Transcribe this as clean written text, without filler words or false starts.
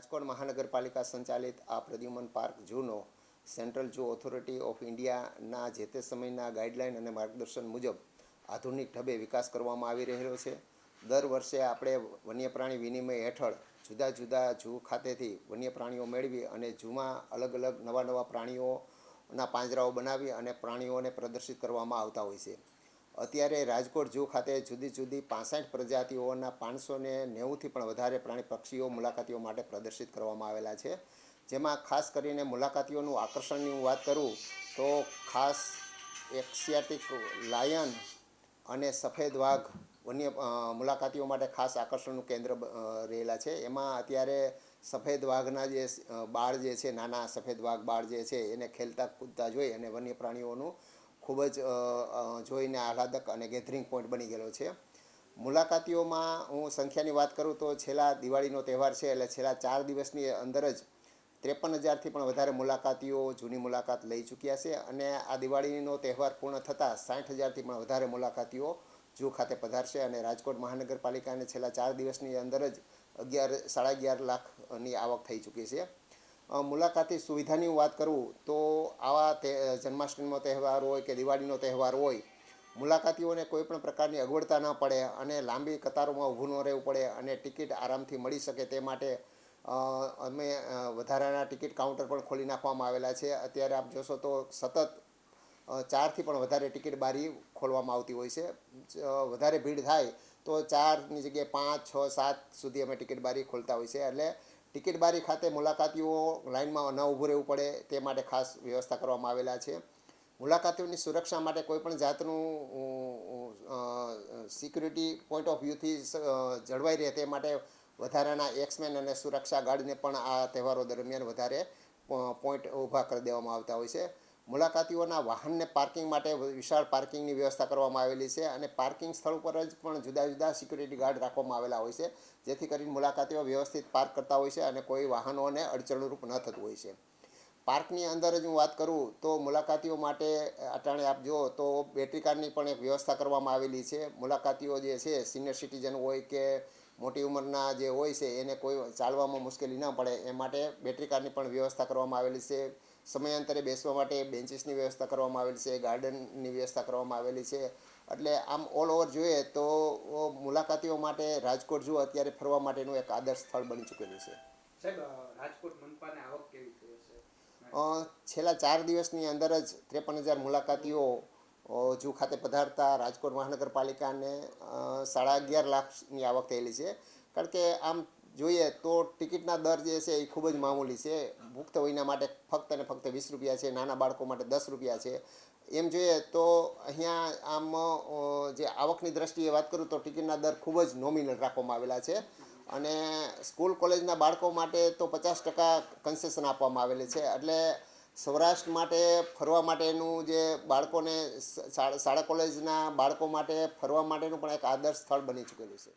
રાજકોટ મહાનગરપાલિકા સંચાલિત આ પ્રદ્યુમન પાર્ક ઝૂનો સેન્ટ્રલ ઝૂ ઓથોરિટી ઓફ ઇન્ડિયાના જે તે સમયના ગાઈડલાઇન અને માર્ગદર્શન મુજબ આધુનિક ઢબે વિકાસ કરવામાં આવી રહેલો છે. દર વર્ષે આપણે વન્યપ્રાણી વિનિમય હેઠળ જુદા જુદા ઝૂ ખાતેથી વન્યપ્રાણીઓ મેળવી અને ઝૂમાં અલગ અલગ નવા પ્રાણીઓના પાંજરાઓ બનાવી અને પ્રાણીઓને પ્રદર્શિત કરવામાં આવતા હોય છે. અત્યારે રાજકોટ ઝૂ ખાતે જુદી જુદી 65 પ્રજાતિઓના 590થી પણ વધારે પ્રાણી પક્ષીઓ મુલાકાતીઓ માટે પ્રદર્શિત કરવામાં આવેલા છે. જેમાં ખાસ કરીને મુલાકાતીઓનું આકર્ષણની હું વાત કરું તો ખાસ એશિયાટિક લાયન અને સફેદ વાઘ મુલાકાતીઓ માટે ખાસ આકર્ષણનું કેન્દ્ર રહેલા છે. એમાં અત્યારે સફેદ વાઘના જે બાળ જે છે, નાના સફેદ વાઘ બાળ જે છે એને ખેલતા કૂદતા જોઈ અને વન્ય પ્રાણીઓનું ખૂબ જ જોઈને આહલાદક અને ગેધરિંગ પોઈન્ટ બની ગયેલો છે. મુલાકાતીઓમાં હું સંખ્યાની વાત કરું તો છેલ્લા દિવાળીનો તહેવાર છે એટલે છેલ્લા 4 દિવસની અંદર જ 53,000થી પણ વધારે મુલાકાતીઓ જૂની મુલાકાત લઈ ચૂક્યા છે અને આ દિવાળીનો તહેવાર પૂર્ણ થતાં 60,000થી પણ વધારે મુલાકાતીઓ ઝૂ ખાતે પધારશે અને રાજકોટ મહાનગરપાલિકાને છેલ્લા 4 દિવસની અંદર જ 11-11.5 લાખની આવક થઈ ચૂકી છે. મુલાકાતી સુવિધાની હું વાત કરું તો આવા જન્માષ્ટમીનો તહેવાર હોય કે દિવાળીનો તહેવાર હોય, મુલાકાતીઓને કોઈ પણ પ્રકારની અગવડતા ન પડે અને લાંબી કતારોમાં ઊભું ન રહેવું પડે અને ટિકિટ આરામથી મળી શકે તે માટે અમે વધારાના ટિકિટ કાઉન્ટર પણ ખોલી નાખવામાં આવેલા છે. અત્યારે આપ જોશો તો સતત 4થી પણ વધારે ટિકિટ બારી ખોલવામાં આવતી હોય છે. વધારે ભીડ થાય તો 4ની જગ્યાએ 5, 6, 7 સુધી અમે ટિકિટ બારી ખોલતા હોય છે. એટલે ટિકિટ બારી ખાતે મુલાકાતીઓ લાઇનમાં ન ઊભું રહેવું પડે તે માટે ખાસ વ્યવસ્થા કરવામાં આવેલા છે. મુલાકાતીઓની સુરક્ષા માટે કોઈપણ જાતનું સિક્યુરિટી પોઈન્ટ ઓફ વ્યૂથી જળવાઈ રહે તે માટે વધારાના એક્સમેન અને સુરક્ષા ગાર્ડને પણ આ તહેવારો દરમિયાન વધારે પોઈન્ટ ઊભા કરી દેવામાં આવતા હોય છે. મુલાકાતીઓના વાહનને પાર્કિંગ માટે વિશાળ પાર્કિંગની વ્યવસ્થા કરવામાં આવેલી છે અને પાર્કિંગ સ્થળ પર જ પણ જુદા જુદા સિક્યુરિટી ગાર્ડ રાખવામાં આવેલા હોય છે, જેથી કરીને મુલાકાતીઓ વ્યવસ્થિત પાર્ક કરતા હોય છે અને કોઈ વાહનોને અડચણરૂપ ન થતું હોય છે. પાર્કની અંદર જ હું વાત કરું તો મુલાકાતીઓ માટે અટાણે આપ જુઓ તો બેટરી કારની પણ એક વ્યવસ્થા કરવામાં આવેલી છે. મુલાકાતીઓ જે છે, સિનિયર સિટીઝન હોય કે મોટી ઉંમરના જે હોય છે એને કોઈ ચાલવામાં મુશ્કેલી ન પડે એ માટે બેટરી કારની પણ વ્યવસ્થા કરવામાં આવેલી છે. સમયાંતરે બેસવા માટે બેન્ચીસની વ્યવસ્થા કરવામાં આવેલી છે, ગાર્ડનની વ્યવસ્થા કરવામાં આવેલી છે. એટલે આમ ઓલ ઓવર જોઈએ તો મુલાકાતીઓ માટે રાજકોટ ઝૂ અત્યારે ફરવા માટેનું એક આદર્શ સ્થળ બની ચૂકેલું છે. સાહેબ, રાજકોટ મનપાને આવક કેવી થઈ હશે? છેલ્લા 4 દિવસની અંદર જ 53,000 મુલાકાતીઓ ઝૂ ખાતે પધારતા રાજકોટ મહાનગરપાલિકાને 11.5 લાખની આવક થયેલી છે. કારણ કે આમ જોઈએ તો ટિકિટના દર જે છે એ ખૂબ જ મામૂલી છે. પુખ્ત વયના માટે ફક્ત અને ફક્ત 20 રૂપિયા છે, નાના બાળકો માટે 10 રૂપિયા છે. એમ જોઈએ તો અહીંયા આમ જે આવકની દ્રષ્ટિએ વાત કરું તો ટિકિટના દર ખૂબ જ નોમિનલ રાખવામાં આવેલા છે અને સ્કૂલ કોલેજના બાળકો માટે તો 50% કન્સેશન આપવામાં આવેલી છે. એટલે સૌરાષ્ટ્ર માટે ફરવા માટેનું જે બાળકોને શાળા કોલેજના બાળકો માટે ફરવા માટેનું પણ એક આદર્શ સ્થળ બની ચૂકેલું છે.